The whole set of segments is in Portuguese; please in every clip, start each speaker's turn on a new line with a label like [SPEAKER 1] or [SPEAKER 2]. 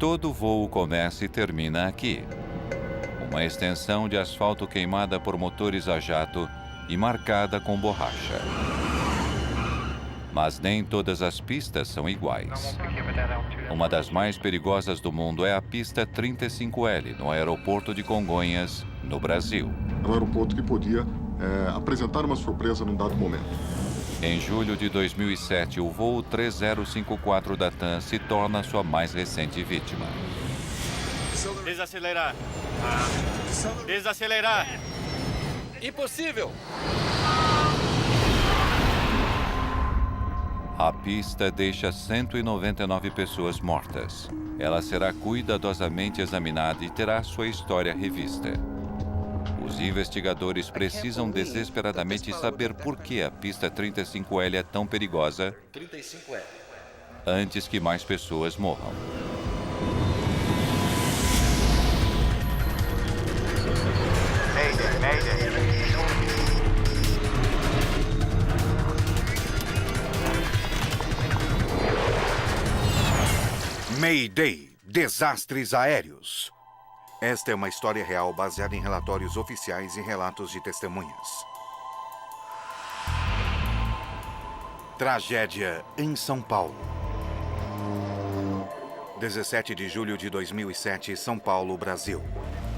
[SPEAKER 1] Todo voo começa e termina aqui. Uma extensão de asfalto queimada por motores a jato e marcada com borracha. Mas nem todas as pistas são iguais. Uma das mais perigosas do mundo é a pista 35L, no aeroporto de Congonhas, no Brasil.
[SPEAKER 2] É um aeroporto que podia apresentar uma surpresa num dado momento.
[SPEAKER 1] Em julho de 2007, o voo 3054 da TAM se torna sua mais recente vítima.
[SPEAKER 3] Desacelerar. Desacelerar.
[SPEAKER 4] Impossível!
[SPEAKER 1] A pista deixa 199 pessoas mortas. Ela será cuidadosamente examinada e terá sua história revista. Os investigadores precisam desesperadamente saber por que a pista 35L é tão perigosa
[SPEAKER 4] 35L.
[SPEAKER 1] antes que mais pessoas morram.
[SPEAKER 5] Mayday.
[SPEAKER 6] Mayday, desastres aéreos. Esta é uma história real baseada em relatórios oficiais e relatos de testemunhas. Tragédia em São Paulo. 17 de julho de 2007, São Paulo, Brasil.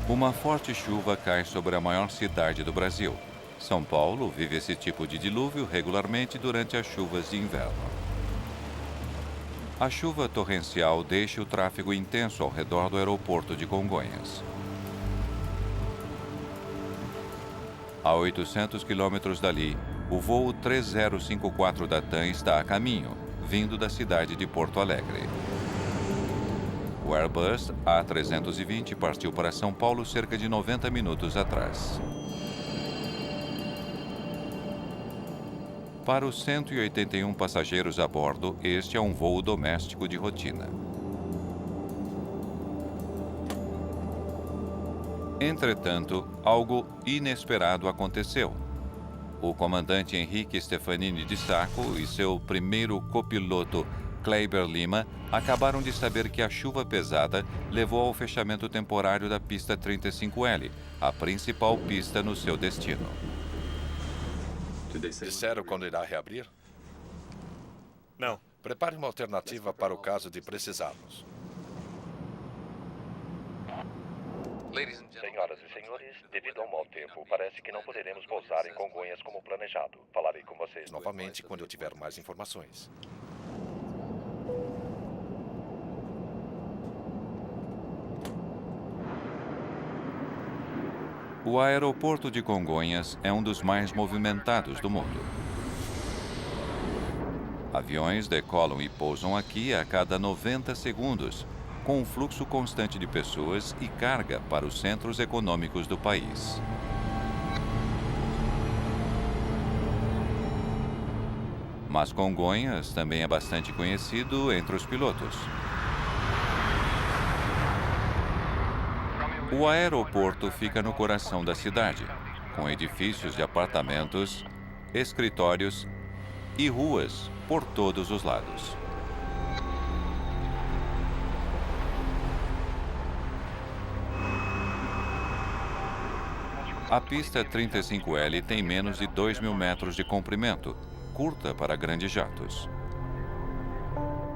[SPEAKER 1] Uma forte chuva cai sobre a maior cidade do Brasil. São Paulo vive esse tipo de dilúvio regularmente durante as chuvas de inverno. A chuva torrencial deixa o tráfego intenso ao redor do aeroporto de Congonhas. A 800 quilômetros dali, o voo 3054 da TAM está a caminho, vindo da cidade de Porto Alegre. O Airbus A320 partiu para São Paulo cerca de 90 minutos atrás. Para os 181 passageiros a bordo, este é um voo doméstico de rotina. Entretanto, algo inesperado aconteceu. O comandante Henrique Stefanini de Sacco e seu primeiro copiloto, Kleiber Lima, acabaram de saber que a chuva pesada levou ao fechamento temporário da pista 35L, a principal pista no seu destino.
[SPEAKER 4] Disseram quando irá reabrir?
[SPEAKER 3] Não.
[SPEAKER 4] Prepare uma alternativa para o caso de precisarmos.
[SPEAKER 7] Senhoras e senhores, devido ao mau tempo, parece que não poderemos pousar em Congonhas como planejado. Falarei com vocês
[SPEAKER 4] Novamente quando eu tiver mais informações.
[SPEAKER 1] O aeroporto de Congonhas é um dos mais movimentados do mundo. Aviões decolam e pousam aqui a cada 90 segundos, com um fluxo constante de pessoas e carga para os centros econômicos do país. Mas Congonhas também é bastante conhecido entre os pilotos. O aeroporto fica no coração da cidade, com edifícios de apartamentos, escritórios e ruas por todos os lados. A pista 35L tem menos de 2.000 metros de comprimento, curta para grandes jatos.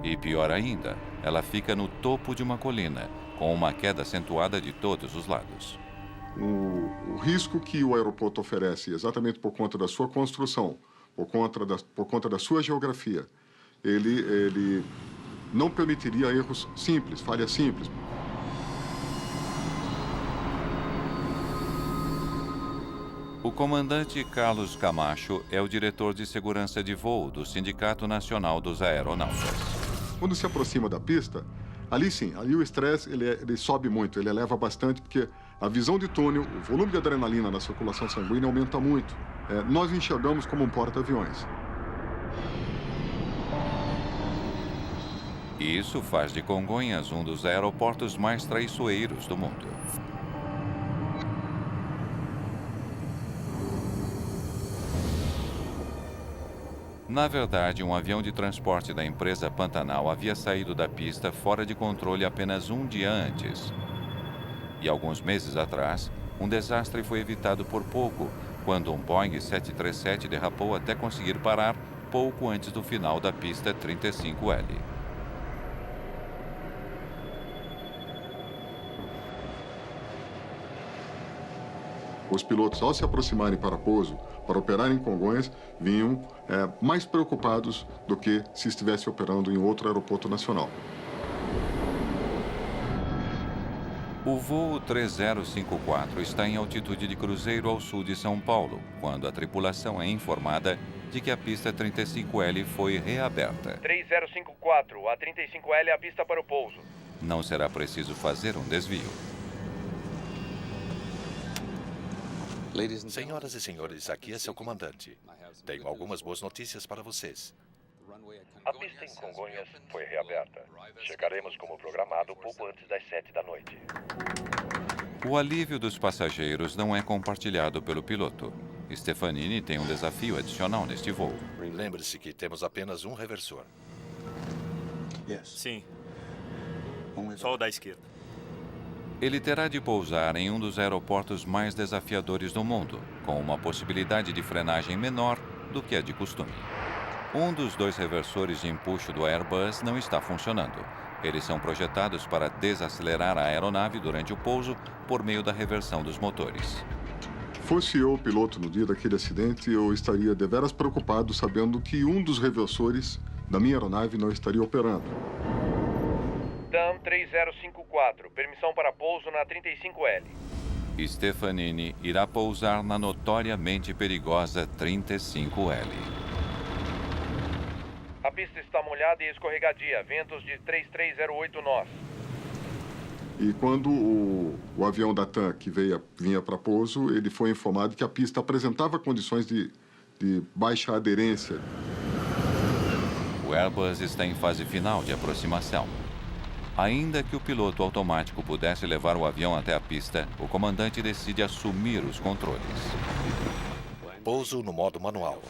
[SPEAKER 1] E pior ainda, ela fica no topo de uma colina, com uma queda acentuada de todos os lados.
[SPEAKER 2] O risco que o aeroporto oferece, exatamente por conta da sua construção, por conta da sua geografia, ele não permitiria erros simples, falhas simples.
[SPEAKER 1] O comandante Carlos Camacho é o diretor de segurança de voo do Sindicato Nacional dos Aeronautas.
[SPEAKER 2] Quando se aproxima da pista, ali sim, ali o estresse ele sobe muito, ele eleva bastante, porque a visão de túnel, o volume de adrenalina na circulação sanguínea aumenta muito. Nós enxergamos como um porta-aviões.
[SPEAKER 1] Isso faz de Congonhas um dos aeroportos mais traiçoeiros do mundo. Na verdade, um avião de transporte da empresa Pantanal havia saído da pista fora de controle apenas um dia antes. E alguns meses atrás, um desastre foi evitado por pouco, quando um Boeing 737 derrapou até conseguir parar pouco antes do final da pista 35L.
[SPEAKER 2] Os pilotos, ao se aproximarem para pouso, para operar em Congonhas, vinham mais preocupados do que se estivesse operando em outro aeroporto nacional.
[SPEAKER 1] O voo 3054 está em altitude de cruzeiro ao sul de São Paulo, quando a tripulação é informada de que a pista 35L foi reaberta.
[SPEAKER 5] 3054, a 35L é a pista para o pouso.
[SPEAKER 1] Não será preciso fazer um desvio.
[SPEAKER 4] Senhoras e senhores, aqui é seu comandante. Tenho algumas boas notícias para vocês.
[SPEAKER 7] A pista em Congonhas foi reaberta. Chegaremos como programado pouco antes das 7 da noite.
[SPEAKER 1] O alívio dos passageiros não é compartilhado pelo piloto. Stefanini tem um desafio adicional neste voo.
[SPEAKER 4] Lembre-se que temos apenas um reversor.
[SPEAKER 3] Sim. Só o da esquerda.
[SPEAKER 1] Ele terá de pousar em um dos aeroportos mais desafiadores do mundo, com uma possibilidade de frenagem menor do que a de costume. Um dos dois reversores de empuxo do Airbus não está funcionando. Eles são projetados para desacelerar a aeronave durante o pouso por meio da reversão dos motores.
[SPEAKER 2] Fosse eu o piloto no dia daquele acidente, eu estaria deveras preocupado sabendo que um dos reversores da minha aeronave não estaria operando.
[SPEAKER 5] TAM 3054, permissão para pouso na 35L.
[SPEAKER 1] Stefanini irá pousar na notoriamente perigosa 35L.
[SPEAKER 5] A pista está molhada e escorregadia, ventos de 3308 nós.
[SPEAKER 2] E quando o avião da TAM que vinha para pouso, ele foi informado que a pista apresentava condições de baixa aderência.
[SPEAKER 1] O Airbus está em fase final de aproximação. Ainda que o piloto automático pudesse levar o avião até a pista, o comandante decide assumir os controles.
[SPEAKER 4] Pouso no modo manual.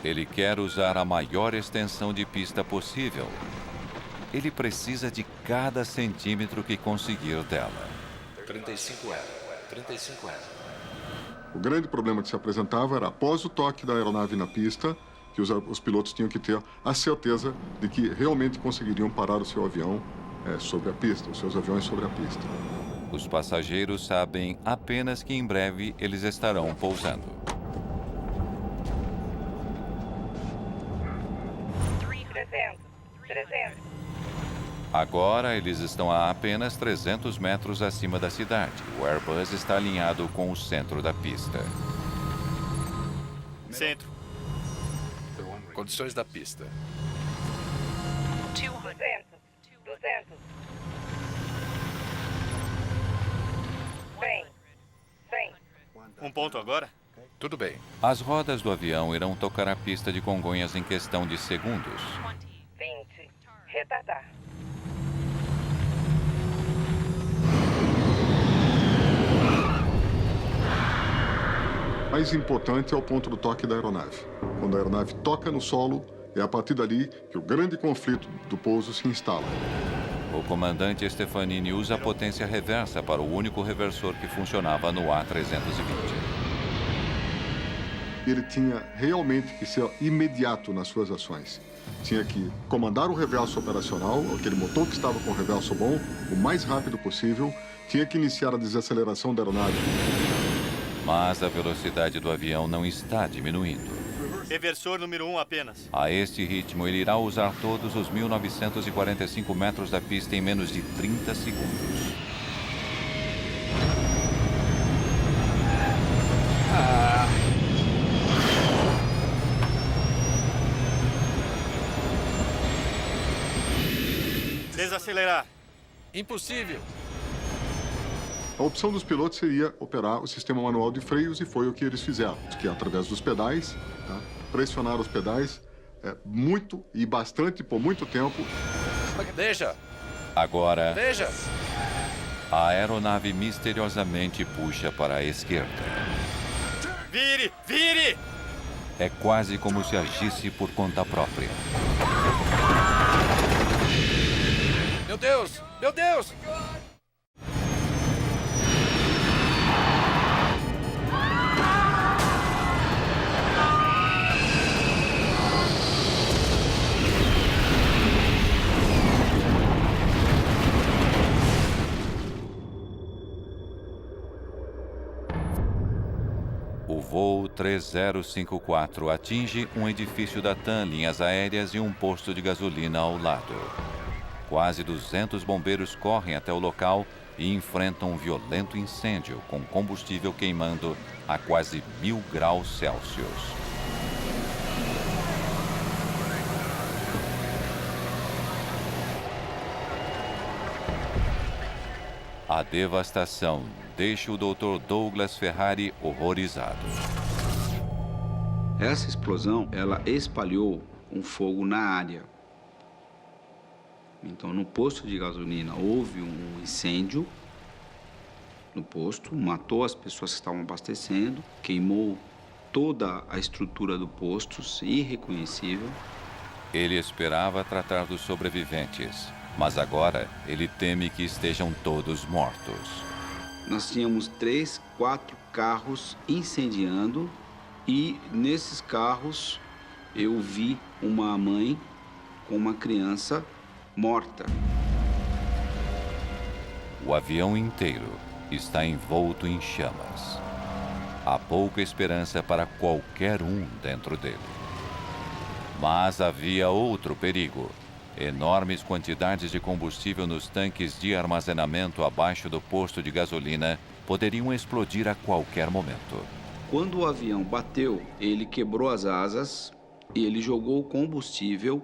[SPEAKER 1] Ele quer usar a maior extensão de pista possível. Ele precisa de cada centímetro que conseguir dela.
[SPEAKER 4] 35L. 35L.
[SPEAKER 2] O grande problema que se apresentava era, após o toque da aeronave na pista, que os pilotos tinham que ter a certeza de que realmente conseguiriam parar o seu avião sobre a pista, os seus aviões sobre a pista.
[SPEAKER 1] Os passageiros sabem apenas que em breve eles estarão pousando.
[SPEAKER 8] 300.
[SPEAKER 1] Agora eles estão a apenas 300 metros acima da cidade. O Airbus está alinhado com o centro da pista.
[SPEAKER 3] Centro.
[SPEAKER 4] Condições da pista.
[SPEAKER 8] 200. Cem.
[SPEAKER 3] Um ponto agora?
[SPEAKER 4] Tudo bem.
[SPEAKER 1] As rodas do avião irão tocar a pista de Congonhas em questão de segundos.
[SPEAKER 8] 20. Retardar.
[SPEAKER 2] Mais importante é o ponto do toque da aeronave. Quando a aeronave toca no solo, é a partir dali que o grande conflito do pouso se instala.
[SPEAKER 1] O comandante Stefanini usa a potência reversa para o único reversor que funcionava no A320.
[SPEAKER 2] Ele tinha realmente que ser imediato nas suas ações. Tinha que comandar o reverso operacional, aquele motor que estava com o reverso bom, o mais rápido possível. Tinha que iniciar a desaceleração da aeronave.
[SPEAKER 1] Mas a velocidade do avião não está diminuindo.
[SPEAKER 3] Reversor número 1 apenas.
[SPEAKER 1] A este ritmo, ele irá usar todos os 1.945 metros da pista em menos de 30 segundos.
[SPEAKER 3] Desacelerar.
[SPEAKER 4] Impossível.
[SPEAKER 2] A opção dos pilotos seria operar o sistema manual de freios e foi o que eles fizeram, que através dos pedais, pressionar os pedais muito e bastante por muito tempo.
[SPEAKER 4] Veja!
[SPEAKER 1] Agora,
[SPEAKER 4] Veja!
[SPEAKER 1] a aeronave misteriosamente puxa para a esquerda.
[SPEAKER 3] Vire! Vire!
[SPEAKER 1] É quase como se agisse por conta própria.
[SPEAKER 4] Meu Deus! Meu Deus!
[SPEAKER 1] O voo 3054 atinge um edifício da TAM Linhas Aéreas e um posto de gasolina ao lado. Quase 200 bombeiros correm até o local e enfrentam um violento incêndio com combustível queimando a quase 1000 graus Celsius. A devastação deixa o Dr. Douglas Ferrari horrorizado.
[SPEAKER 9] Essa explosão, ela espalhou um fogo na área. Então, no posto de gasolina, houve um incêndio no posto, matou as pessoas que estavam abastecendo, queimou toda a estrutura do posto, irreconhecível.
[SPEAKER 1] Ele esperava tratar dos sobreviventes, mas agora ele teme que estejam todos mortos.
[SPEAKER 9] Nós tínhamos 3, 4 carros incendiando e nesses carros eu vi uma mãe com uma criança morta.
[SPEAKER 1] O avião inteiro está envolto em chamas. Há pouca esperança para qualquer um dentro dele. Mas havia outro perigo. Enormes quantidades de combustível nos tanques de armazenamento abaixo do posto de gasolina poderiam explodir a qualquer momento.
[SPEAKER 9] Quando o avião bateu, ele quebrou as asas e ele jogou combustível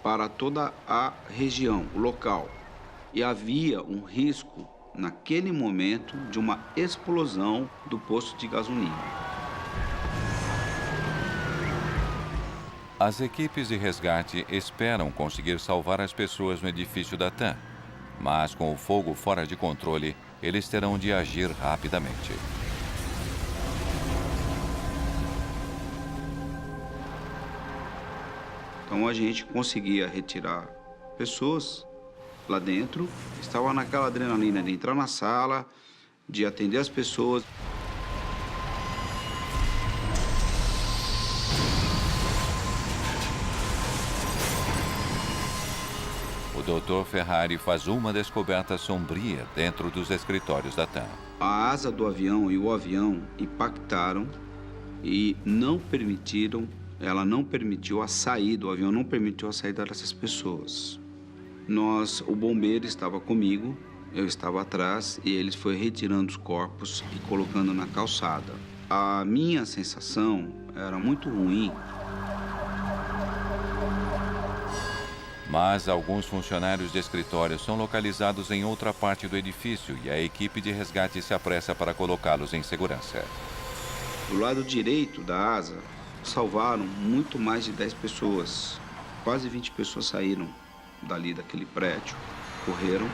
[SPEAKER 9] para toda a região, o local. E havia um risco, naquele momento, de uma explosão do posto de gasolina.
[SPEAKER 1] As equipes de resgate esperam conseguir salvar as pessoas no edifício da TAM, mas com o fogo fora de controle, eles terão de agir rapidamente.
[SPEAKER 9] Então a gente conseguia retirar pessoas lá dentro, estava naquela adrenalina de entrar na sala, de atender as pessoas.
[SPEAKER 1] O Dr. Ferrari faz uma descoberta sombria dentro dos escritórios da TAM.
[SPEAKER 9] A asa do avião e o avião impactaram e ela não permitiu a saída, o avião não permitiu a saída dessas pessoas. O bombeiro estava comigo, eu estava atrás e eles foram retirando os corpos e colocando na calçada. A minha sensação era muito ruim.
[SPEAKER 1] Mas alguns funcionários de escritório são localizados em outra parte do edifício e a equipe de resgate se apressa para colocá-los em segurança.
[SPEAKER 9] Do lado direito da asa, salvaram muito mais de 10 pessoas. Quase 20 pessoas saíram dali daquele prédio, correram.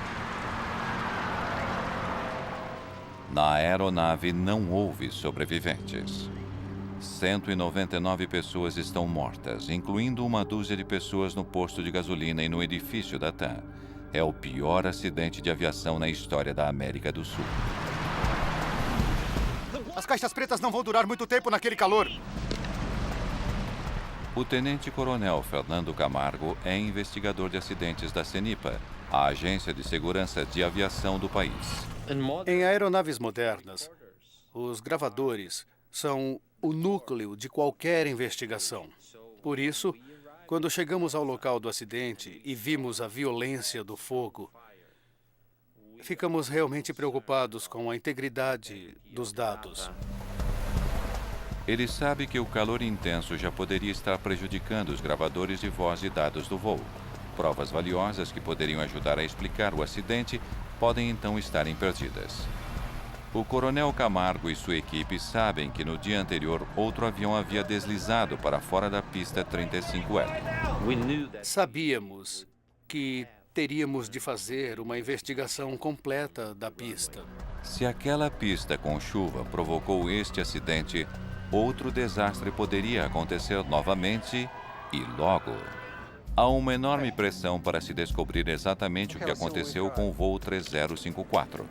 [SPEAKER 1] Na aeronave não houve sobreviventes. 199 pessoas estão mortas, incluindo uma dúzia de pessoas no posto de gasolina e no edifício da TAM. É o pior acidente de aviação na história da América do Sul.
[SPEAKER 10] As caixas pretas não vão durar muito tempo naquele calor.
[SPEAKER 1] O tenente-coronel Fernando Camargo é investigador de acidentes da CENIPA, a agência de segurança de aviação do país.
[SPEAKER 10] Em aeronaves modernas, os gravadores são o núcleo de qualquer investigação. Por isso, quando chegamos ao local do acidente e vimos a violência do fogo, ficamos realmente preocupados com a integridade dos dados.
[SPEAKER 1] Ele sabe que o calor intenso já poderia estar prejudicando os gravadores de voz e dados do voo. Provas valiosas que poderiam ajudar a explicar o acidente podem então estarem perdidas. O coronel Camargo e sua equipe sabem que no dia anterior outro avião havia deslizado para fora da pista 35L.
[SPEAKER 10] Sabíamos que teríamos de fazer uma investigação completa da pista.
[SPEAKER 1] Se aquela pista com chuva provocou este acidente, outro desastre poderia acontecer novamente e logo. Há uma enorme pressão para se descobrir exatamente o que aconteceu com o voo 3054.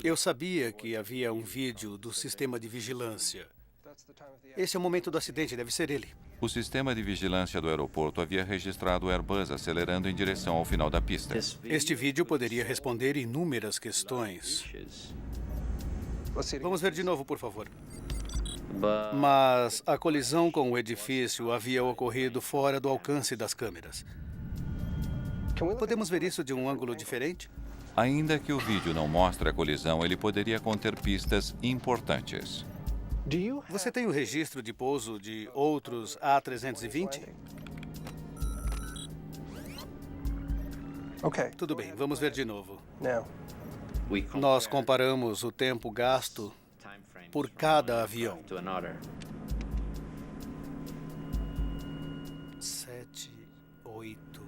[SPEAKER 10] Eu sabia que havia um vídeo do sistema de vigilância. Esse é o momento do acidente, deve ser ele.
[SPEAKER 1] O sistema de vigilância do aeroporto havia registrado o Airbus acelerando em direção ao final da pista.
[SPEAKER 10] Este vídeo poderia responder inúmeras questões. Vamos ver de novo, por favor. Mas a colisão com o edifício havia ocorrido fora do alcance das câmeras. Podemos ver isso de um ângulo diferente?
[SPEAKER 1] Ainda que o vídeo não mostre a colisão, ele poderia conter pistas importantes.
[SPEAKER 10] Você tem o registro de pouso de outros A320? Tudo bem, vamos ver de novo. Nós comparamos o tempo gasto por cada avião. 7, 8,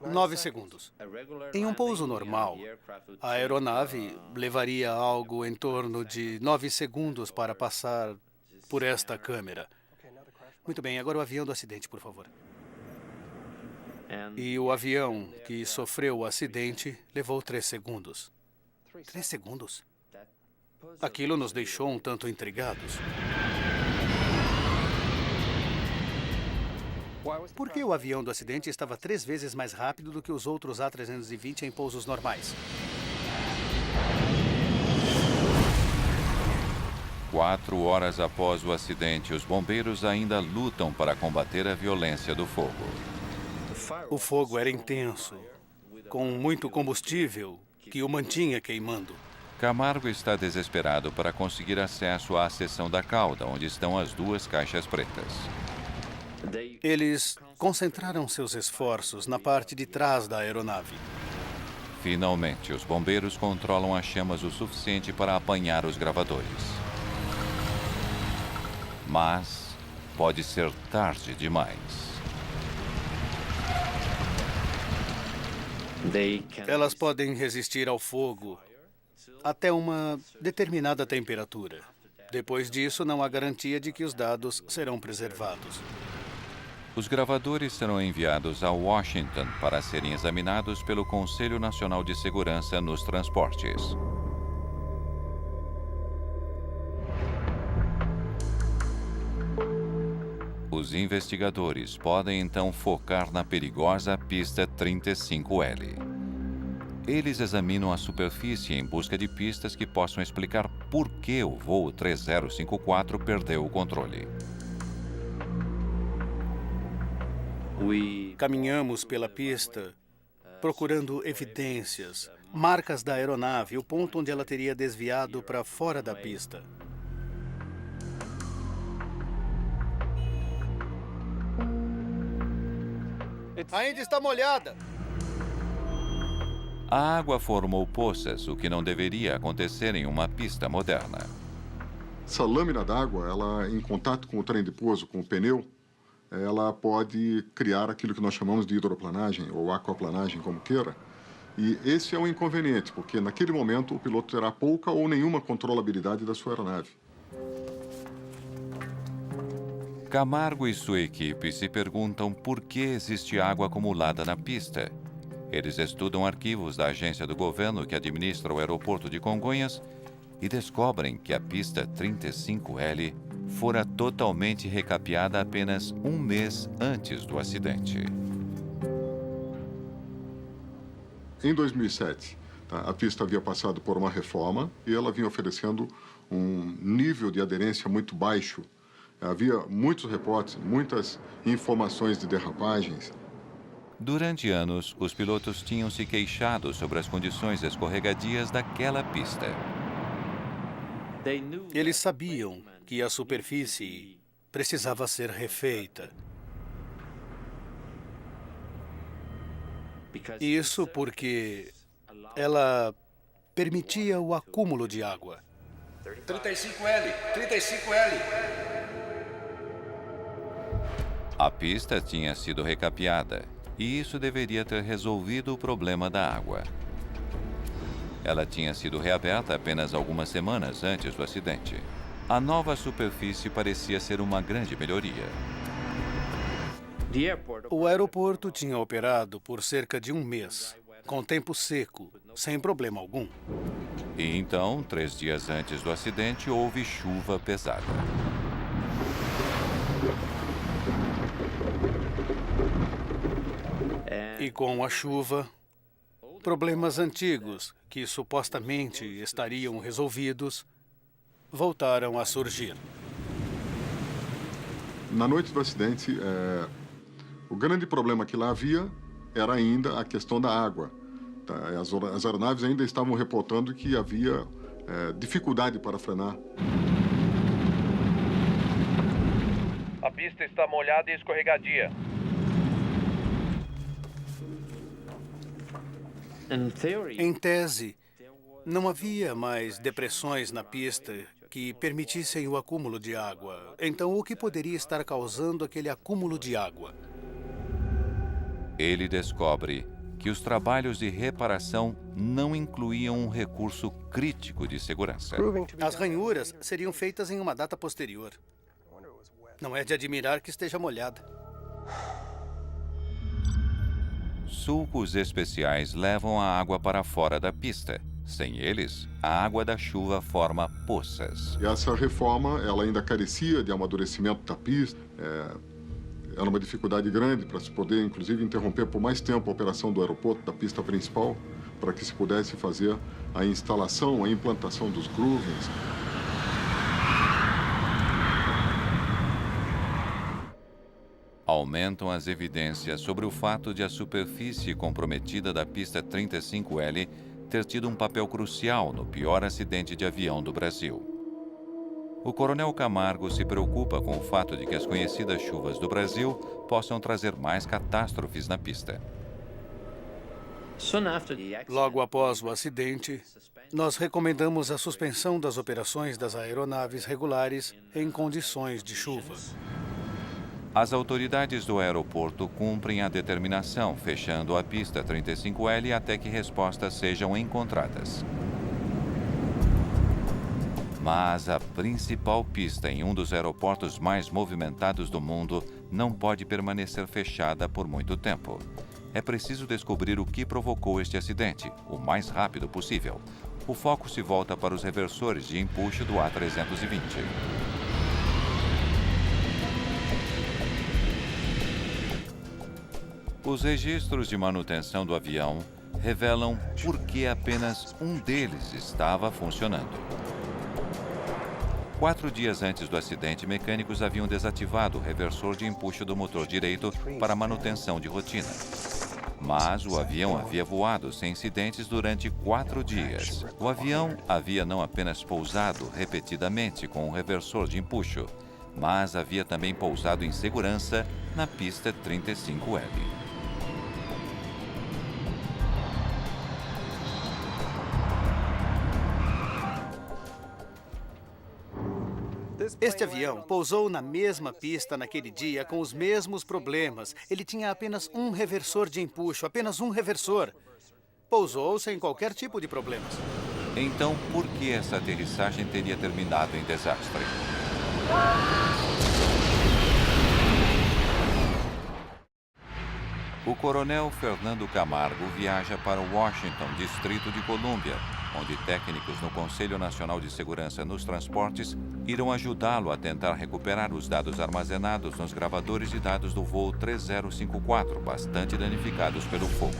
[SPEAKER 10] 9 segundos. Em um pouso normal, a aeronave levaria algo em torno de 9 segundos para passar por esta câmera. Muito bem, agora o avião do acidente, por favor. E o avião que sofreu o acidente levou 3 segundos. 3 segundos? Aquilo nos deixou um tanto intrigados. Por que o avião do acidente estava 3 vezes mais rápido do que os outros A320 em pousos normais?
[SPEAKER 1] 4 horas após o acidente, os bombeiros ainda lutam para combater a violência do fogo.
[SPEAKER 10] O fogo era intenso, com muito combustível que o mantinha queimando.
[SPEAKER 1] Camargo está desesperado para conseguir acesso à seção da cauda, onde estão as 2 caixas pretas.
[SPEAKER 10] Eles concentraram seus esforços na parte de trás da aeronave.
[SPEAKER 1] Finalmente, os bombeiros controlam as chamas o suficiente para apanhar os gravadores. Mas pode ser tarde demais.
[SPEAKER 10] Elas podem resistir ao fogo até uma determinada temperatura. Depois disso, não há garantia de que os dados serão preservados.
[SPEAKER 1] Os gravadores serão enviados a Washington para serem examinados pelo Conselho Nacional de Segurança nos Transportes. Os investigadores podem então focar na perigosa pista 35L. Eles examinam a superfície em busca de pistas que possam explicar por que o voo 3054 perdeu o controle.
[SPEAKER 10] Caminhamos pela pista, procurando evidências, marcas da aeronave, o ponto onde ela teria desviado para fora da pista. Ainda está molhada.
[SPEAKER 1] A água formou poças, o que não deveria acontecer em uma pista moderna.
[SPEAKER 2] Essa lâmina d'água, ela em contato com o trem de pouso, com o pneu, ela pode criar aquilo que nós chamamos de hidroplanagem ou aquaplanagem, como queira. E esse é um inconveniente, porque naquele momento o piloto terá pouca ou nenhuma controlabilidade da sua aeronave.
[SPEAKER 1] Camargo e sua equipe se perguntam por que existe água acumulada na pista. Eles estudam arquivos da agência do governo que administra o aeroporto de Congonhas e descobrem que a pista 35L fora totalmente recapeada apenas um mês antes do acidente.
[SPEAKER 2] Em 2007, a pista havia passado por uma reforma e ela vinha oferecendo um nível de aderência muito baixo. Havia muitos reportes, muitas informações de derrapagens.
[SPEAKER 1] Durante anos, os pilotos tinham se queixado sobre as condições escorregadias daquela pista.
[SPEAKER 10] Eles sabiam que a superfície precisava ser refeita. Isso porque ela permitia o acúmulo de água.
[SPEAKER 9] 35L, 35L.
[SPEAKER 1] A pista tinha sido recapeada e isso deveria ter resolvido o problema da água. Ela tinha sido reaberta apenas algumas semanas antes do acidente. A nova superfície parecia ser uma grande melhoria.
[SPEAKER 10] O aeroporto tinha operado por cerca de um mês, com tempo seco, sem problema algum.
[SPEAKER 1] E então, 3 dias antes do acidente, houve chuva pesada.
[SPEAKER 10] E com a chuva, problemas antigos, que supostamente estariam resolvidos, voltaram a surgir.
[SPEAKER 2] Na noite do acidente, o grande problema que lá havia era ainda a questão da água. Tá? As aeronaves ainda estavam reportando que havia dificuldade para frenar.
[SPEAKER 5] A pista está molhada e escorregadia.
[SPEAKER 10] Em tese, não havia mais depressões na pista que permitissem o acúmulo de água. Então, o que poderia estar causando aquele acúmulo de água?
[SPEAKER 1] Ele descobre que os trabalhos de reparação não incluíam um recurso crítico de segurança.
[SPEAKER 10] As ranhuras seriam feitas em uma data posterior. Não é de admirar que esteja molhada.
[SPEAKER 1] Sulcos especiais levam a água para fora da pista. Sem eles, a água da chuva forma poças.
[SPEAKER 2] E essa reforma, ela ainda carecia de amadurecimento da pista. Era uma dificuldade grande para se poder, inclusive, interromper por mais tempo a operação do aeroporto, da pista principal, para que se pudesse fazer a instalação, a implantação dos groovings.
[SPEAKER 1] Aumentam as evidências sobre o fato de a superfície comprometida da pista 35L ter tido um papel crucial no pior acidente de avião do Brasil. O coronel Camargo se preocupa com o fato de que as conhecidas chuvas do Brasil possam trazer mais catástrofes na pista.
[SPEAKER 10] Logo após o acidente, nós recomendamos a suspensão das operações das aeronaves regulares em condições de chuva.
[SPEAKER 1] As autoridades do aeroporto cumprem a determinação, fechando a pista 35L até que respostas sejam encontradas. Mas a principal pista em um dos aeroportos mais movimentados do mundo não pode permanecer fechada por muito tempo. É preciso descobrir o que provocou este acidente, o mais rápido possível. O foco se volta para os reversores de empuxo do A320. Os registros de manutenção do avião revelam por que apenas um deles estava funcionando. 4 dias antes do acidente, mecânicos haviam desativado o reversor de empuxo do motor direito para manutenção de rotina. Mas o avião havia voado sem incidentes durante 4 dias. O avião havia não apenas pousado repetidamente com o reversor de empuxo, mas havia também pousado em segurança na pista 35L.
[SPEAKER 10] Este avião pousou na mesma pista naquele dia com os mesmos problemas. Ele tinha apenas um reversor de empuxo, apenas um reversor. Pousou sem qualquer tipo de problemas.
[SPEAKER 1] Então, por que essa aterrissagem teria terminado em desastre? O coronel Fernando Camargo viaja para Washington, Distrito de Colômbia, onde técnicos no Conselho Nacional de Segurança nos Transportes irão ajudá-lo a tentar recuperar os dados armazenados nos gravadores de dados do voo 3054, bastante danificados pelo fogo.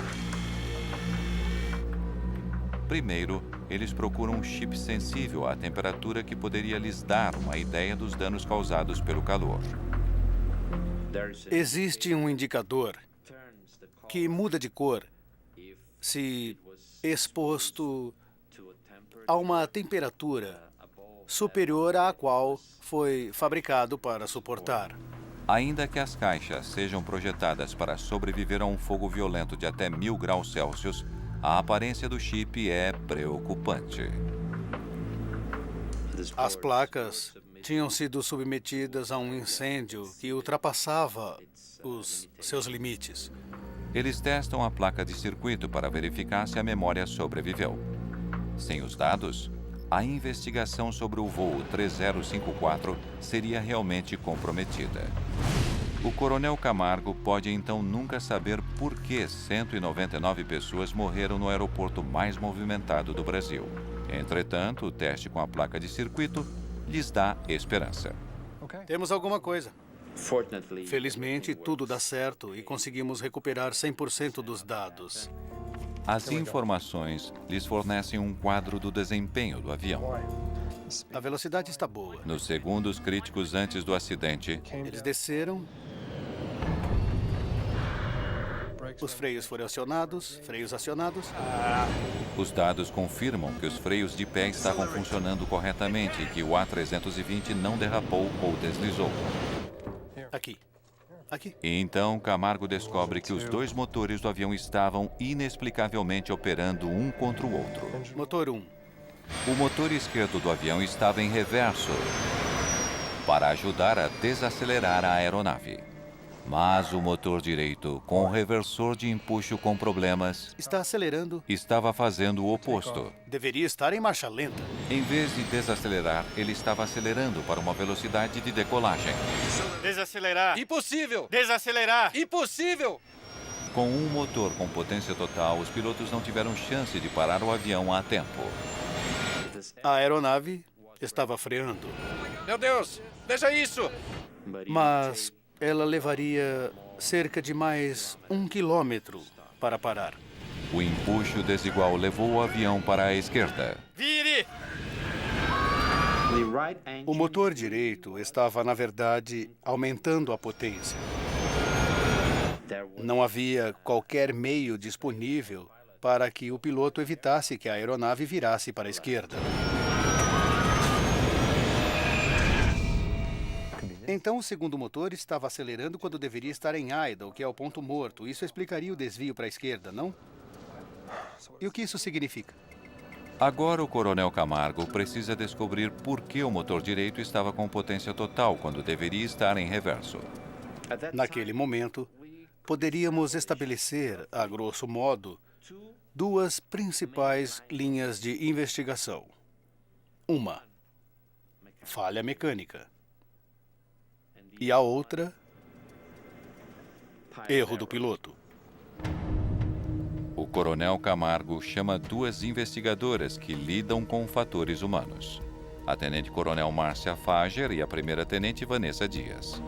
[SPEAKER 1] Primeiro, eles procuram um chip sensível à temperatura que poderia lhes dar uma ideia dos danos causados pelo calor.
[SPEAKER 10] Existe um indicador que muda de cor se exposto a uma temperatura superior à qual foi fabricado para suportar.
[SPEAKER 1] Ainda que as caixas sejam projetadas para sobreviver a um fogo violento de até 1000 graus Celsius, a aparência do chip é preocupante.
[SPEAKER 10] As placas tinham sido submetidas a um incêndio que ultrapassava os seus limites.
[SPEAKER 1] Eles testam a placa de circuito para verificar se a memória sobreviveu. Sem os dados, a investigação sobre o voo 3054 seria realmente comprometida. O coronel Camargo pode então nunca saber por que 199 pessoas morreram no aeroporto mais movimentado do Brasil. Entretanto, o teste com a placa de circuito lhes dá esperança.
[SPEAKER 10] Temos alguma coisa. Felizmente, tudo dá certo e conseguimos recuperar 100% dos dados.
[SPEAKER 1] As informações lhes fornecem um quadro do desempenho do avião.
[SPEAKER 10] A velocidade está boa.
[SPEAKER 1] Nos segundos críticos antes do acidente,
[SPEAKER 10] Eles desceram. Os freios foram acionados, freios acionados.
[SPEAKER 1] os dados confirmam que os freios de pé estavam funcionando corretamente e que o A320 não derrapou ou deslizou.
[SPEAKER 10] Aqui. Aqui.
[SPEAKER 1] E então Camargo descobre que os dois motores do avião estavam inexplicavelmente operando um contra o outro.
[SPEAKER 10] Motor 1.
[SPEAKER 1] O motor esquerdo do avião estava em reverso para ajudar a desacelerar a aeronave. Mas o motor direito, com o reversor de empuxo com problemas,
[SPEAKER 10] Está acelerando.
[SPEAKER 1] estava fazendo o oposto.
[SPEAKER 10] Deveria estar em marcha lenta.
[SPEAKER 1] Em vez de desacelerar, ele estava acelerando para uma velocidade de decolagem.
[SPEAKER 3] Desacelerar.
[SPEAKER 11] Impossível!
[SPEAKER 3] Desacelerar.
[SPEAKER 11] Impossível!
[SPEAKER 1] Com um motor com potência total, os pilotos não tiveram chance de parar o avião a tempo.
[SPEAKER 10] A aeronave estava freando.
[SPEAKER 11] Meu Deus! Veja isso!
[SPEAKER 10] Mas ela levaria cerca de mais 1 quilômetro para parar.
[SPEAKER 1] O empuxo desigual levou o avião para a esquerda.
[SPEAKER 3] Vire!
[SPEAKER 10] O motor direito estava, na verdade, aumentando a potência. Não havia qualquer meio disponível para que o piloto evitasse que a aeronave virasse para a esquerda. Então, o segundo motor estava acelerando quando deveria estar em idle, que é o ponto morto. Isso explicaria o desvio para a esquerda, não? E o que isso significa?
[SPEAKER 1] Agora o coronel Camargo precisa descobrir por que o motor direito estava com potência total quando deveria estar em reverso.
[SPEAKER 10] Naquele momento, poderíamos estabelecer, a grosso modo, duas principais linhas de investigação. Uma, falha mecânica. E a outra, erro do piloto.
[SPEAKER 1] O coronel Camargo chama duas investigadoras que lidam com fatores humanos. A tenente-coronel Márcia Fager e a primeira-tenente Vanessa Dias.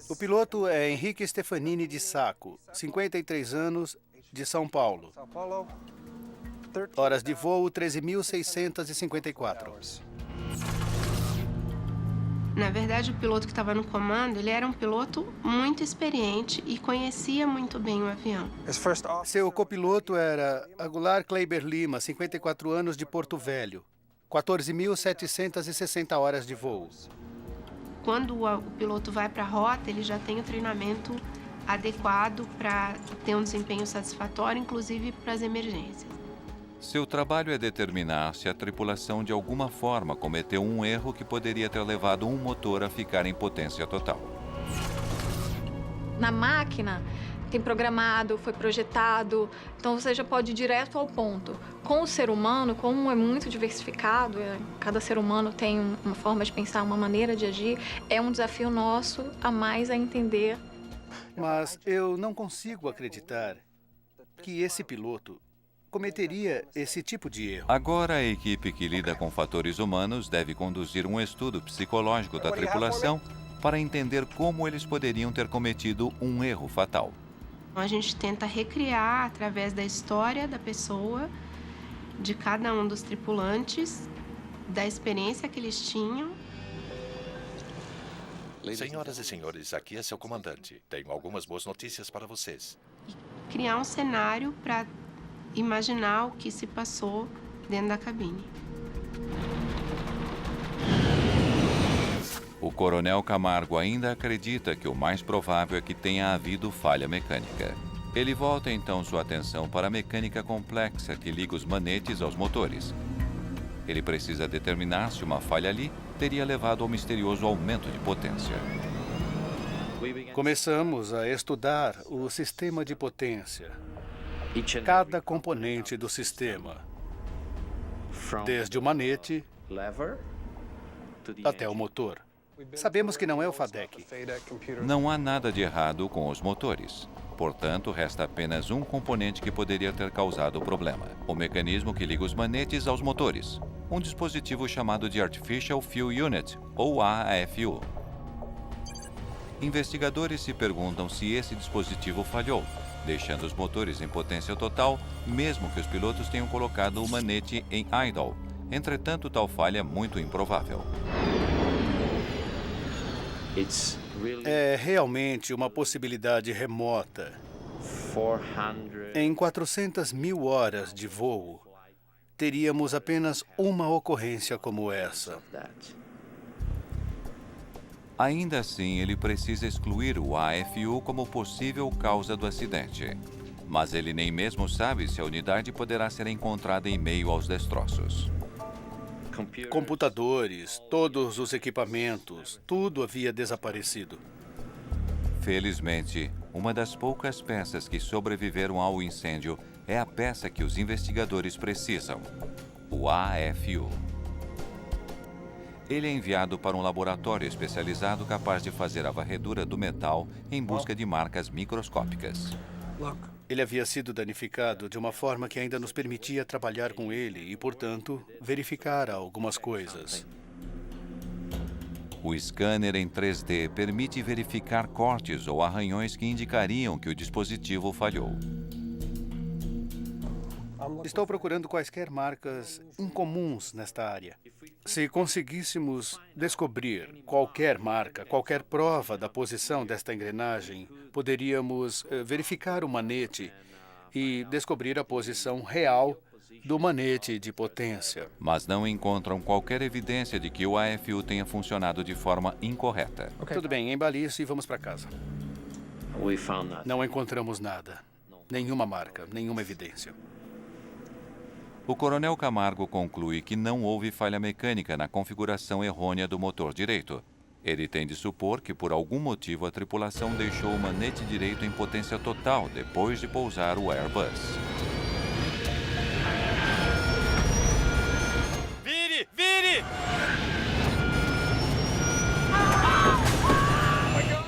[SPEAKER 10] O piloto é Henrique Stefanini de Sacco, 53 anos, de São Paulo. Horas de voo 13.654.
[SPEAKER 12] Na verdade, o piloto que estava no comando, ele era um piloto muito experiente e conhecia muito bem o avião.
[SPEAKER 10] Seu copiloto era Aguilar Kleiber Lima, 54 anos, de Porto Velho. 14.760 horas de voo.
[SPEAKER 12] Quando o piloto vai para a rota, ele já tem o treinamento adequado para ter um desempenho satisfatório, inclusive para as emergências.
[SPEAKER 1] Seu trabalho é determinar se a tripulação de alguma forma cometeu um erro que poderia ter levado um motor a ficar em potência total.
[SPEAKER 13] Na máquina, tem programado, foi projetado, então você já pode ir direto ao ponto. Com o ser humano, como é muito diversificado, cada ser humano tem uma forma de pensar, uma maneira de agir, é um desafio nosso a mais a entender.
[SPEAKER 10] Mas eu não consigo acreditar que esse piloto cometeria esse tipo de erro.
[SPEAKER 1] Agora, a equipe que lida com fatores humanos deve conduzir um estudo psicológico da tripulação para entender como eles poderiam ter cometido um erro fatal.
[SPEAKER 12] A gente tenta recriar, através da história da pessoa, de cada um dos tripulantes, da experiência que eles tinham.
[SPEAKER 4] Senhoras e senhores, aqui é seu comandante. Tenho algumas boas notícias para vocês.
[SPEAKER 12] E criar um cenário para imaginar o que se passou dentro da cabine.
[SPEAKER 1] O coronel Camargo ainda acredita que o mais provável é que tenha havido falha mecânica. Ele volta então sua atenção para a mecânica complexa que liga os manetes aos motores. Ele precisa determinar se uma falha ali teria levado ao misterioso aumento de potência.
[SPEAKER 10] Começamos a estudar o sistema de potência. Cada componente do sistema. desde o manete até o motor. Sabemos que não é o FADEC.
[SPEAKER 1] Não há nada de errado com os motores. Portanto, resta apenas um componente que poderia ter causado o problema: o mecanismo que liga os manetes aos motores. Um dispositivo chamado de Artificial Fuel Unit, ou AFU. Investigadores se perguntam se esse dispositivo falhou, deixando os motores em potência total, mesmo que os pilotos tenham colocado o manete em idle. Entretanto, tal falha é muito improvável.
[SPEAKER 10] É realmente uma possibilidade remota. Em 400 mil horas de voo, teríamos apenas uma ocorrência como essa.
[SPEAKER 1] Ainda assim, ele precisa excluir o AFU como possível causa do acidente. Mas ele nem mesmo sabe se a unidade poderá ser encontrada em meio aos destroços.
[SPEAKER 10] Computadores, todos os equipamentos, tudo havia desaparecido.
[SPEAKER 1] Felizmente, uma das poucas peças que sobreviveram ao incêndio é a peça que os investigadores precisam: o AFU. Ele é enviado para um laboratório especializado capaz de fazer a varredura do metal em busca de marcas microscópicas.
[SPEAKER 10] Ele havia sido danificado de uma forma que ainda nos permitia trabalhar com ele e, portanto, verificar algumas coisas.
[SPEAKER 1] O scanner em 3D permite verificar cortes ou arranhões que indicariam que o dispositivo falhou.
[SPEAKER 10] Estou procurando quaisquer marcas incomuns nesta área. Se conseguíssemos descobrir qualquer marca, qualquer prova da posição desta engrenagem, poderíamos verificar o manete e descobrir a posição real do manete de potência.
[SPEAKER 1] Mas não encontram qualquer evidência de que o AFU tenha funcionado de forma incorreta.
[SPEAKER 10] Tudo bem, embale isso e vamos para casa. Não encontramos nada. Nenhuma marca, nenhuma evidência.
[SPEAKER 1] O coronel Camargo conclui que não houve falha mecânica na configuração errônea do motor direito. Ele tem de supor que, por algum motivo, a tripulação deixou o manete direito em potência total depois de pousar o Airbus.
[SPEAKER 3] Vire! Vire!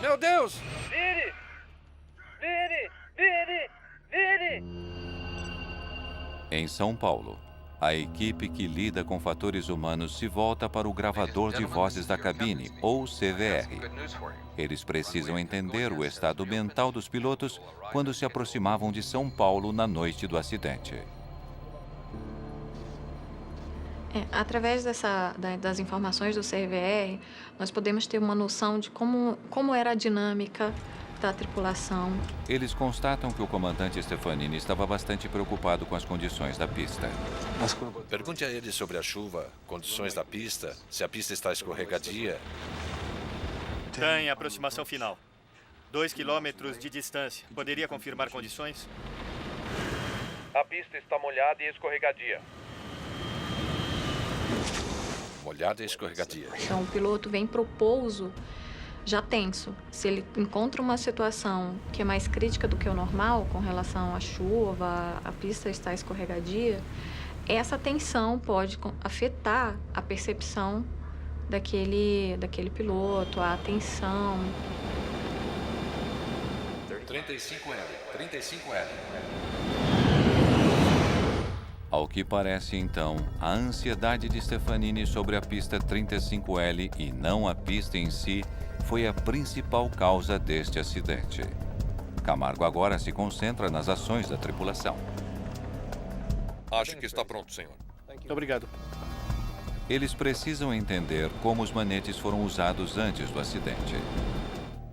[SPEAKER 11] Meu Deus!
[SPEAKER 5] Vire! Vire! Vire! Vire!
[SPEAKER 1] Em São Paulo, a equipe que lida com fatores humanos se volta para o gravador de vozes da cabine, ou CVR. Eles precisam entender o estado mental dos pilotos quando se aproximavam de São Paulo na noite do acidente.
[SPEAKER 13] Através das informações do CVR, nós podemos ter uma noção de como era a dinâmica da tripulação.
[SPEAKER 1] Eles constatam que o comandante Stefanini estava bastante preocupado com as condições da pista.
[SPEAKER 4] Pergunte a ele sobre a chuva, condições da pista, se a pista está escorregadia.
[SPEAKER 3] Está em aproximação final. 2 quilômetros de distância. Poderia confirmar condições?
[SPEAKER 5] A pista está molhada e escorregadia.
[SPEAKER 4] Molhada e escorregadia.
[SPEAKER 13] Então, o piloto vem para o pouso já tenso. Se ele encontra uma situação que é mais crítica do que o normal, com relação à chuva, a pista está escorregadia, essa tensão pode afetar a percepção daquele piloto, a atenção.
[SPEAKER 4] 35L, 35L.
[SPEAKER 1] Ao que parece, então, a ansiedade de Stefanini sobre a pista 35L e não a pista em si foi a principal causa deste acidente. Camargo agora se concentra nas ações da tripulação.
[SPEAKER 11] Acho que está pronto, senhor.
[SPEAKER 10] Muito obrigado.
[SPEAKER 1] Eles precisam entender como os manetes foram usados antes do acidente.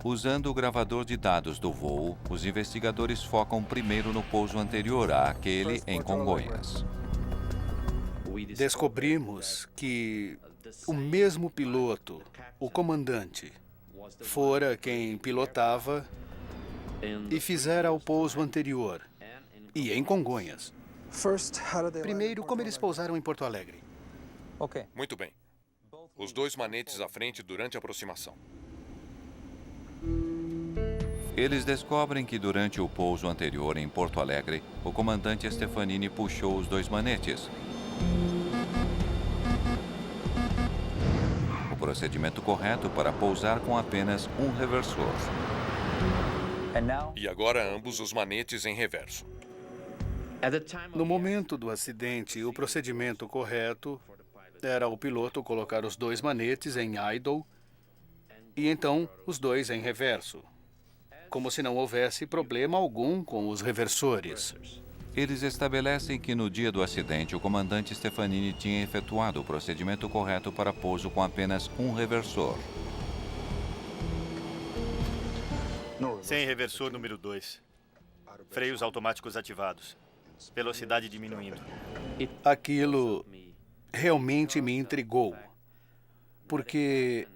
[SPEAKER 1] Usando o gravador de dados do voo, os investigadores focam primeiro no pouso anterior àquele em Congonhas.
[SPEAKER 10] Descobrimos que o mesmo piloto, o comandante, fora quem pilotava e fizera o pouso anterior, e em Congonhas. Primeiro, como eles pousaram em Porto Alegre.
[SPEAKER 11] Muito bem. Os 2 manetes à frente durante a aproximação.
[SPEAKER 1] Eles descobrem que durante o pouso anterior em Porto Alegre, o comandante Stefanini puxou os 2 manetes. procedimento correto para pousar com apenas um reversor.
[SPEAKER 11] E agora ambos os manetes em reverso.
[SPEAKER 10] No momento do acidente, o procedimento correto era o piloto colocar os dois manetes em idle e então os dois em reverso, como se não houvesse problema algum com os reversores.
[SPEAKER 1] Eles estabelecem que no dia do acidente, o comandante Stefanini tinha efetuado o procedimento correto para pouso com apenas um reversor.
[SPEAKER 3] Sem reversor número 2. Freios automáticos ativados. Velocidade diminuindo.
[SPEAKER 10] Aquilo realmente me intrigou, porque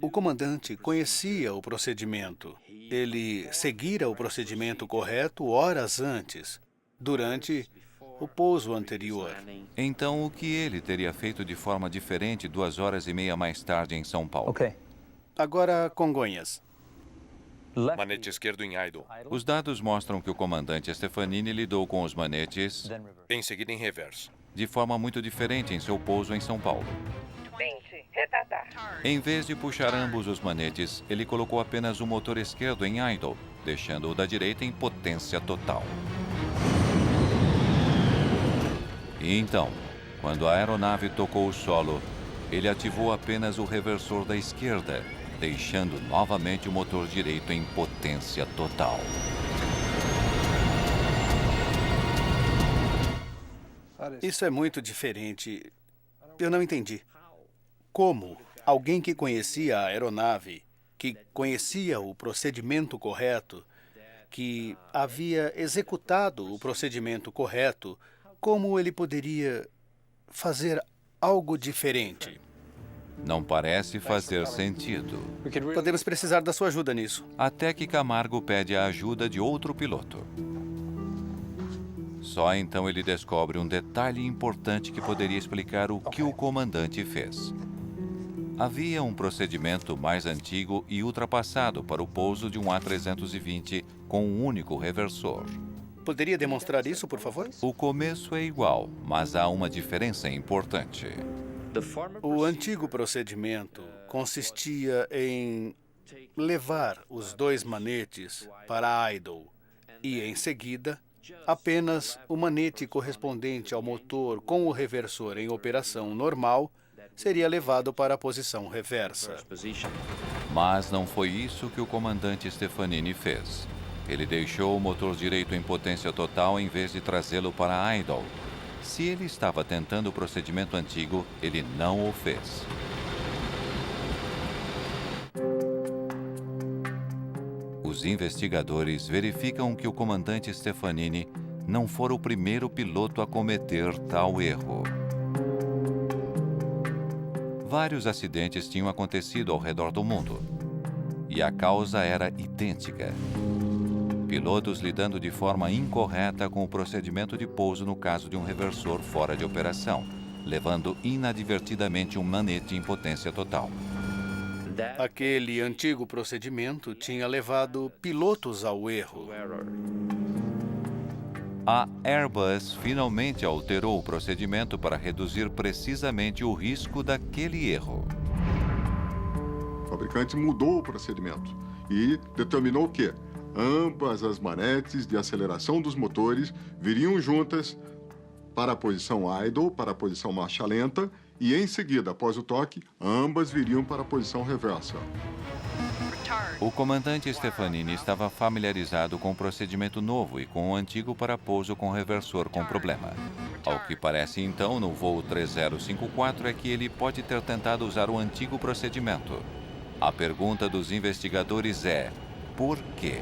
[SPEAKER 10] o comandante conhecia o procedimento. Ele seguira o procedimento correto horas antes, durante o pouso anterior.
[SPEAKER 1] Então, o que ele teria feito de forma diferente 2 horas e meia mais tarde em São Paulo?
[SPEAKER 10] Agora, Congonhas.
[SPEAKER 11] Manete esquerdo em idle.
[SPEAKER 1] Os dados mostram que o comandante Stefanini lidou com os manetes
[SPEAKER 11] Em seguida em reverso.
[SPEAKER 1] de forma muito diferente em seu pouso em São Paulo.
[SPEAKER 8] 20. Retardar.
[SPEAKER 1] Em vez de puxar ambos os manetes, ele colocou apenas o motor esquerdo em idle, deixando o da direita em potência total. E então, quando a aeronave tocou o solo, ele ativou apenas o reversor da esquerda, deixando novamente o motor direito em potência total.
[SPEAKER 10] Isso é muito diferente. Eu não entendi. Como alguém que conhecia a aeronave, que conhecia o procedimento correto, que havia executado o procedimento correto, como ele poderia fazer algo diferente?
[SPEAKER 1] Não parece fazer sentido.
[SPEAKER 10] Podemos precisar da sua ajuda nisso.
[SPEAKER 1] Até que Camargo pede a ajuda de outro piloto. Só então ele descobre um detalhe importante que poderia explicar o que o comandante fez. Havia um procedimento mais antigo e ultrapassado para o pouso de um A320 com um único reversor.
[SPEAKER 10] Poderia demonstrar isso, por favor?
[SPEAKER 1] O começo é igual, mas há uma diferença importante.
[SPEAKER 10] O antigo procedimento consistia em levar os dois manetes para idle e, em seguida, apenas o manete correspondente ao motor com o reversor em operação normal seria levado para a posição reversa.
[SPEAKER 1] Mas não foi isso que o comandante Stefanini fez. Ele deixou o motor direito em potência total em vez de trazê-lo para idle. Se ele estava tentando o procedimento antigo, ele não o fez. Os investigadores verificam que o comandante Stefanini não fora o primeiro piloto a cometer tal erro. Vários acidentes tinham acontecido ao redor do mundo, e a causa era idêntica. Pilotos lidando de forma incorreta com o procedimento de pouso no caso de um reversor fora de operação, levando inadvertidamente um manete em potência total.
[SPEAKER 10] Aquele antigo procedimento tinha levado pilotos ao erro.
[SPEAKER 1] A Airbus finalmente alterou o procedimento para reduzir precisamente o risco daquele erro.
[SPEAKER 2] O fabricante mudou o procedimento e determinou o quê? Ambas as manetes de aceleração dos motores viriam juntas para a posição idle, para a posição marcha lenta, e em seguida, após o toque, ambas viriam para a posição reversa.
[SPEAKER 1] O comandante Stefanini estava familiarizado com o procedimento novo e com o antigo para pouso com reversor com problema. Ao que parece então no voo 3054 é que ele pode ter tentado usar o antigo procedimento. A pergunta dos investigadores é: por quê?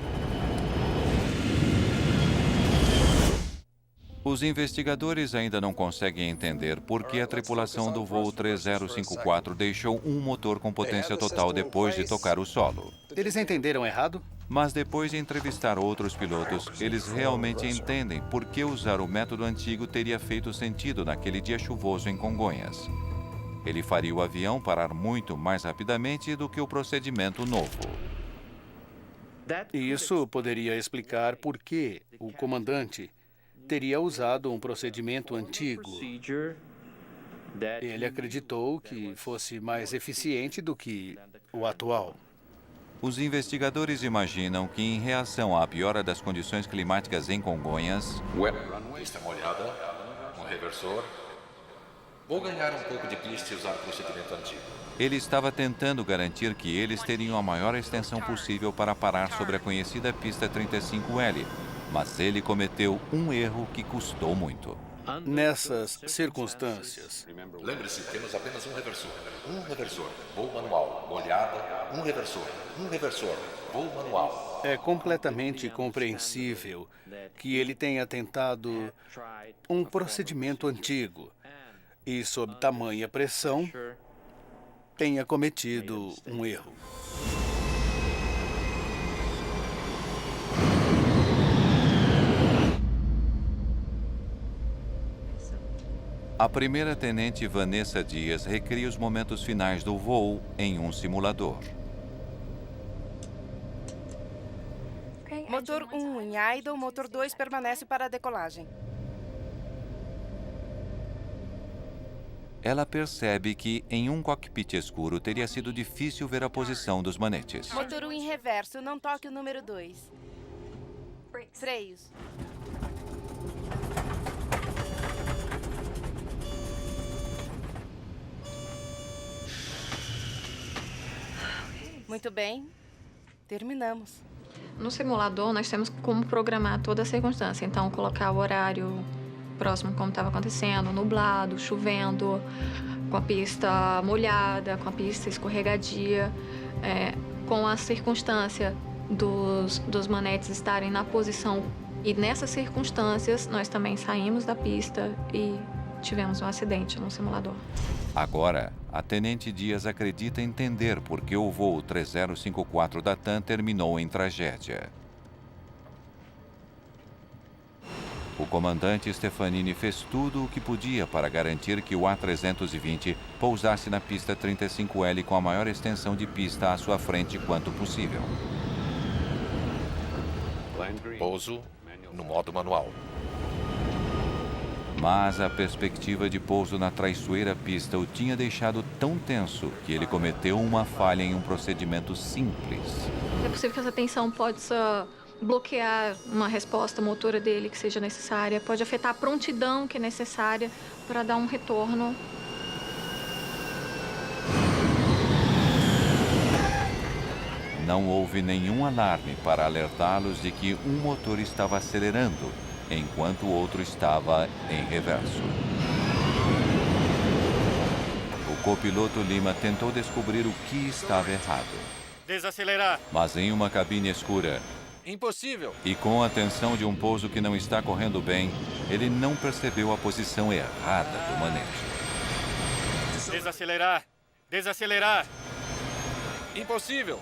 [SPEAKER 1] Os investigadores ainda não conseguem entender por que a tripulação do voo 3054 deixou um motor com potência total depois de tocar o solo.
[SPEAKER 10] Eles entenderam errado?
[SPEAKER 1] Mas depois de entrevistar outros pilotos, eles realmente entendem por que usar o método antigo teria feito sentido naquele dia chuvoso em Congonhas. Ele faria o avião parar muito mais rapidamente do que o procedimento novo.
[SPEAKER 10] E isso poderia explicar por que o comandante teria usado um procedimento antigo. Ele acreditou que fosse mais eficiente do que o atual.
[SPEAKER 1] Os investigadores imaginam que, em reação à piora das condições climáticas em Congonhas,
[SPEAKER 4] Pista molhada, um reversor. Vou ganhar um pouco de pista e usar o procedimento antigo.
[SPEAKER 1] ele estava tentando garantir que eles teriam a maior extensão possível para parar sobre a conhecida pista 35L, mas ele cometeu um erro que custou muito.
[SPEAKER 10] Nessas circunstâncias,
[SPEAKER 4] Lembre-se, temos apenas um reversor. Um reversor, voo manual, molhada, um reversor, voo manual.
[SPEAKER 10] é completamente compreensível que ele tenha tentado um procedimento antigo e, sob tamanha pressão, tenha cometido um erro.
[SPEAKER 1] A primeira-tenente Vanessa Dias recria os momentos finais do voo em um simulador.
[SPEAKER 8] Motor 1 em idle, motor 2 permanece para a decolagem.
[SPEAKER 1] Ela percebe que, em um cockpit escuro, teria sido difícil ver a posição dos manetes.
[SPEAKER 8] Motor 1 em reverso, não toque o número 2. Freios. Muito bem. Terminamos.
[SPEAKER 13] No simulador, nós temos como programar toda a circunstância. Então, colocar o horário próximo como estava acontecendo, nublado, chovendo, com a pista molhada, com a pista escorregadia, com a circunstância dos manetes estarem na posição. E nessas circunstâncias, nós também saímos da pista e tivemos um acidente no simulador.
[SPEAKER 1] Agora, a Tenente Dias acredita entender por que o voo 3054 da TAM terminou em tragédia. O comandante Stefanini fez tudo o que podia para garantir que o A320 pousasse na pista 35L com a maior extensão de pista à sua frente quanto possível.
[SPEAKER 4] Pouso no modo manual.
[SPEAKER 1] Mas a perspectiva de pouso na traiçoeira pista o tinha deixado tão tenso que ele cometeu uma falha em um procedimento simples.
[SPEAKER 13] É possível que essa tensão possa bloquear uma resposta motora dele que seja necessária, pode afetar a prontidão que é necessária para dar um retorno.
[SPEAKER 1] Não houve nenhum alarme para alertá-los de que um motor estava acelerando, enquanto o outro estava em reverso. O copiloto Lima tentou descobrir o que estava errado.
[SPEAKER 3] Desacelerar.
[SPEAKER 1] Mas em uma cabine escura,
[SPEAKER 4] Impossível!
[SPEAKER 1] e com a tensão de um pouso que não está correndo bem, ele não percebeu a posição errada do manete.
[SPEAKER 3] Desacelerar. Desacelerar.
[SPEAKER 4] Impossível!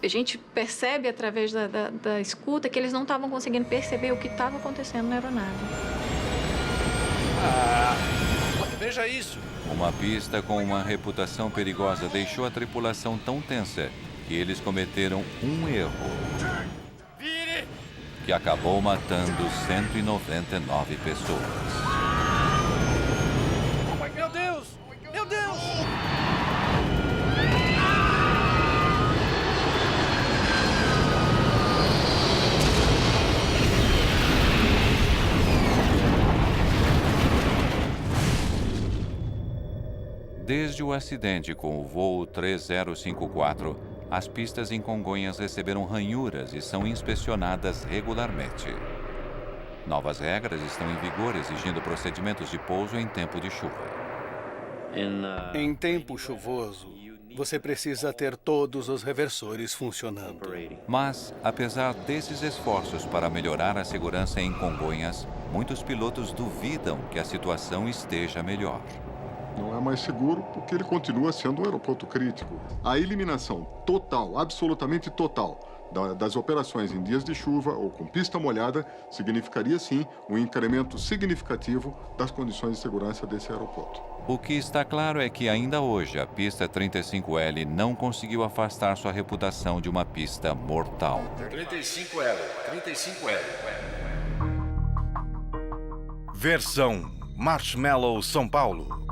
[SPEAKER 13] A gente percebe através da escuta que eles não estavam conseguindo perceber o que estava acontecendo na aeronave.
[SPEAKER 4] Veja isso!
[SPEAKER 1] Uma pista com uma reputação perigosa deixou a tripulação tão tensa que eles cometeram um erro que acabou matando 199 pessoas.
[SPEAKER 4] Meu Deus! Meu Deus!
[SPEAKER 1] Desde o acidente com o voo 3054, as pistas em Congonhas receberam ranhuras e são inspecionadas regularmente. Novas regras estão em vigor exigindo procedimentos de pouso em tempo de chuva.
[SPEAKER 10] Em tempo chuvoso, você precisa ter todos os reversores funcionando.
[SPEAKER 1] Mas, apesar desses esforços para melhorar a segurança em Congonhas, muitos pilotos duvidam que a situação esteja melhor.
[SPEAKER 2] Não é mais seguro porque ele continua sendo um aeroporto crítico. A eliminação total, absolutamente total, das operações em dias de chuva ou com pista molhada significaria, sim, um incremento significativo das condições de segurança desse aeroporto.
[SPEAKER 1] O que está claro é que ainda hoje a pista 35L não conseguiu afastar sua reputação de uma pista mortal.
[SPEAKER 4] 35L.
[SPEAKER 6] Versão Marshmallow, São Paulo.